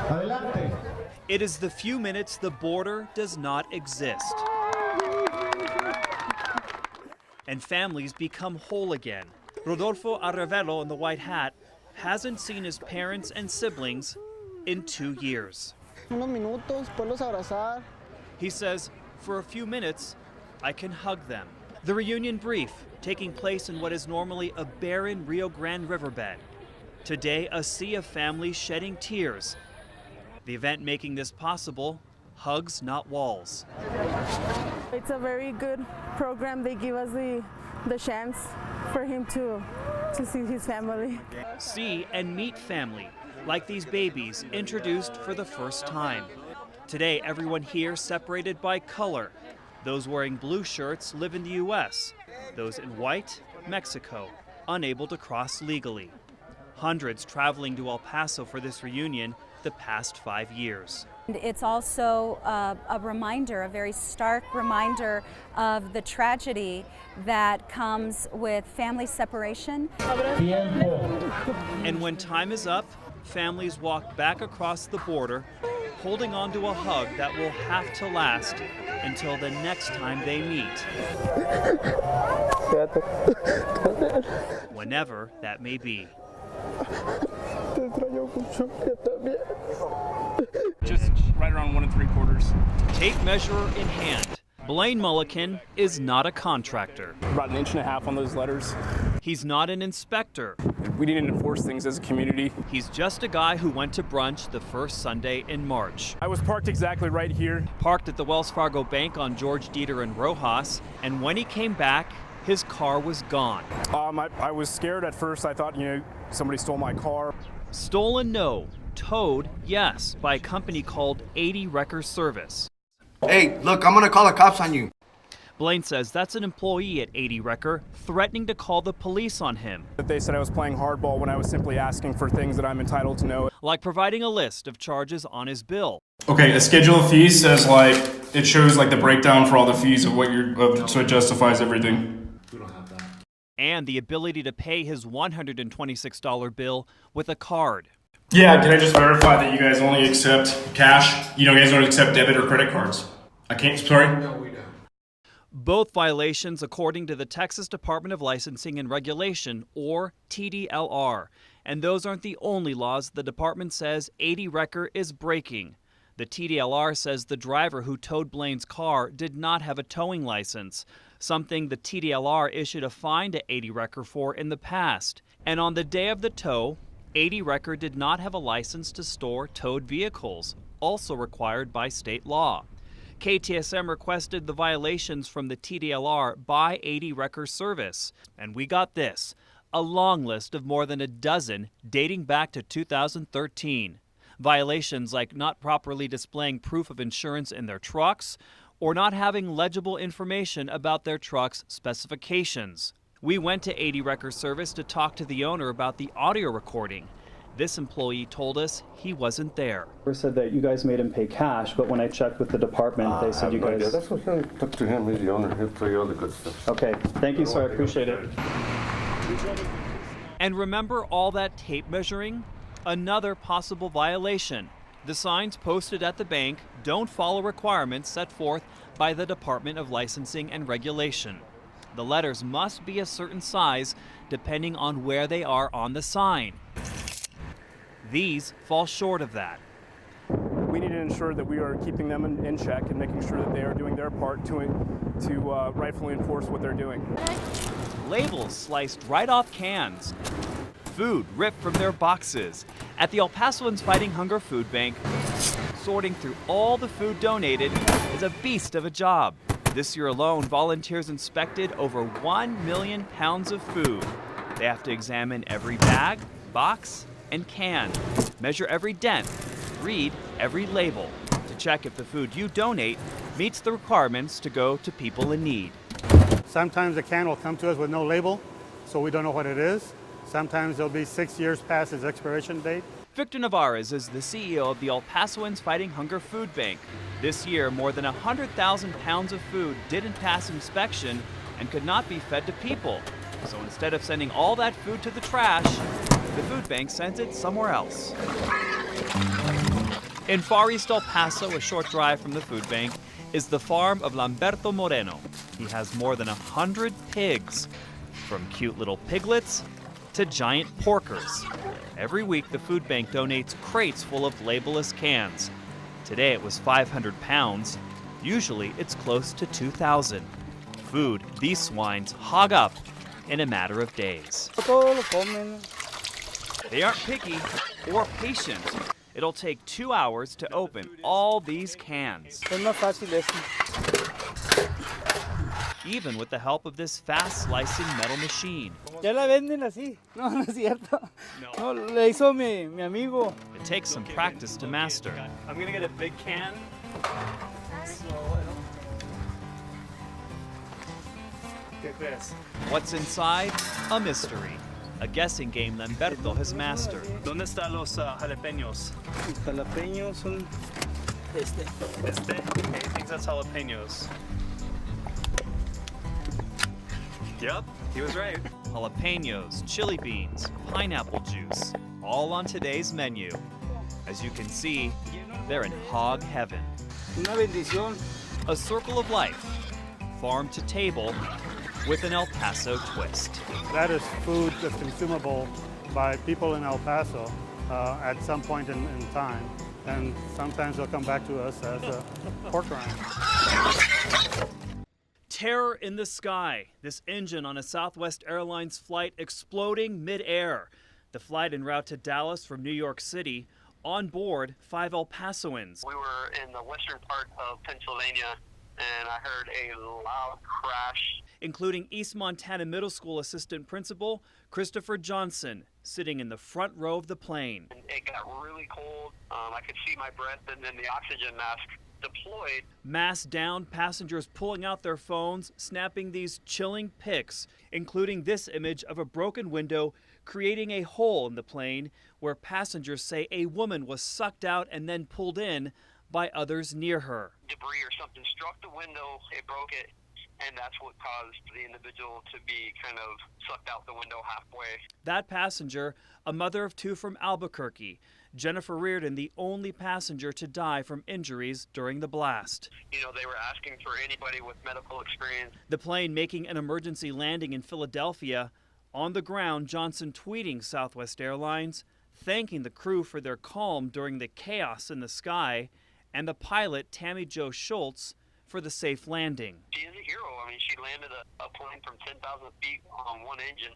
Adelante. It is the few minutes the border does not exist. And families become whole again. Rodolfo Arevelo in the white hat hasn't seen his parents and siblings in 2 years. He says, for a few minutes, I can hug them. The reunion brief taking place in what is normally a barren Rio Grande riverbed. Today, a sea of families shedding tears. The event making this possible, hugs, not walls. It's a very good program. They give us the chance for him to see his family. See and meet family, like these babies introduced for the first time. Today, everyone here separated by color. Those wearing blue shirts live in the U.S. Those in white, Mexico, unable to cross legally. Hundreds traveling to El Paso for this reunion the past 5 years. It's also a reminder, a very stark reminder of the tragedy that comes with family separation. And when time is up, families walk back across the border, holding on to a hug that will have to last until the next time they meet. Whenever that may be. Just right around 1 3/4. Tape measure in hand. Blaine Mullican is not a contractor. About 1.5 inches on those letters. He's not an inspector. We need to enforce things as a community. He's just a guy who went to brunch the first Sunday in March. I was parked exactly right here. Parked at the Wells Fargo Bank on George Dieter and Rojas, and when he came back, his car was gone. I was scared at first. I thought, somebody stole my car. Stolen, no. Towed, yes, by a company called 80 Wrecker Service. Hey, look, I'm gonna call the cops on you. Blaine says that's an employee at 80 Wrecker threatening to call the police on him. They said I was playing hardball when I was simply asking for things that I'm entitled to know. Like providing a list of charges on his bill. Okay, a schedule of fees says it shows the breakdown for all the fees of so it justifies everything. We don't have that. And the ability to pay his $126 bill with a card. Yeah, can I just verify that you guys only accept cash? You guys don't accept debit or credit cards? Sorry? No, we don't. Both violations according to the Texas Department of Licensing and Regulation, or TDLR. And those aren't the only laws the department says 80 Wrecker is breaking. The TDLR says the driver who towed Blaine's car did not have a towing license, something the TDLR issued a fine to 80 Wrecker for in the past. And on the day of the tow, 80 Wrecker did not have a license to store towed vehicles, also required by state law. KTSM requested the violations from the TDLR by 80 Wrecker Service, and we got this, a long list of more than a dozen dating back to 2013. Violations like not properly displaying proof of insurance in their trucks or not having legible information about their truck's specifications. We went to 80 Wrecker Service to talk to the owner about the audio recording. This employee told us he wasn't there. They said that you guys made him pay cash, but when I checked with the department, they said you guys... Yeah, that's what I'm talk to him. He's the owner. He'll tell you all the good stuff. Okay, thank you, sir. I appreciate it. And remember all that tape measuring? Another possible violation. The signs posted at the bank don't follow requirements set forth by the Department of Licensing and Regulation. The letters must be a certain size depending on where they are on the sign. These fall short of that. We need to ensure that we are keeping them in check and making sure that they are doing their part to rightfully enforce what they're doing. Labels sliced right off cans. Food ripped from their boxes. At the El Pasoans Fighting Hunger Food Bank, sorting through all the food donated is a beast of a job. This year alone, volunteers inspected over 1 million pounds of food. They have to examine every bag, box, and can, measure every dent, read every label to check if the food you donate meets the requirements to go to people in need. Sometimes a can will come to us with no label, so we don't know what it is. Sometimes it'll be 6 years past its expiration date. Victor Navarez is the CEO of the El Pasoans Fighting Hunger Food Bank. This year, more than 100,000 pounds of food didn't pass inspection and could not be fed to people. So instead of sending all that food to the trash, the food bank sent it somewhere else. In Far East El Paso, a short drive from the food bank, is the farm of Lamberto Moreno. He has more than 100 pigs, from cute little piglets to giant porkers. Every week, the food bank donates crates full of labelless cans. Today it was 500 pounds. Usually it's close to 2,000. Food these swines hog up in a matter of days. They aren't picky or patient. It'll take 2 hours to open all these cans. Even with the help of this fast slicing metal machine. Ya la venden así. No, no es cierto. No, le hizo mi amigo. It takes some practice to master. I'm gonna get a big can. Get this. What's inside? A mystery. A guessing game Lamberto has mastered. ¿Dónde están los jalapeños? Los jalapeños son este. Este? Okay, he thinks that's jalapeños. Yep, he was right. Jalapenos, chili beans, pineapple juice, all on today's menu. As you can see, they're in hog heaven. Una bendición. A circle of life, farm to table, with an El Paso twist. That is food that's consumable by people in El Paso at some point in time. And sometimes they'll come back to us as a pork rind. Terror in the sky. This engine on a Southwest Airlines flight exploding mid-air. The flight en route to Dallas from New York City. On board, 5 El Pasoans. We were in the western part of Pennsylvania, and I heard a loud crash. Including East Montana Middle School assistant principal Christopher Johnson, sitting in the front row of the plane. It got really cold. I could see my breath, and then the oxygen mask deployed. Masked down, passengers pulling out their phones, snapping these chilling pics, including this image of a broken window creating a hole in the plane where passengers say a woman was sucked out and then pulled in by others near her. Debris or something struck the window, it broke it, and that's what caused the individual to be kind of sucked out the window halfway. That passenger, a mother of 2 from Albuquerque, Jennifer Reardon, the only passenger to die from injuries during the blast. You know, they were asking for anybody with medical experience. The plane making an emergency landing in Philadelphia. On the ground, Johnson tweeting Southwest Airlines, thanking the crew for their calm during the chaos in the sky, and the pilot, Tammy Jo Schultz, for the safe landing. She is a hero. I mean, she landed a plane from 10,000 feet on one engine.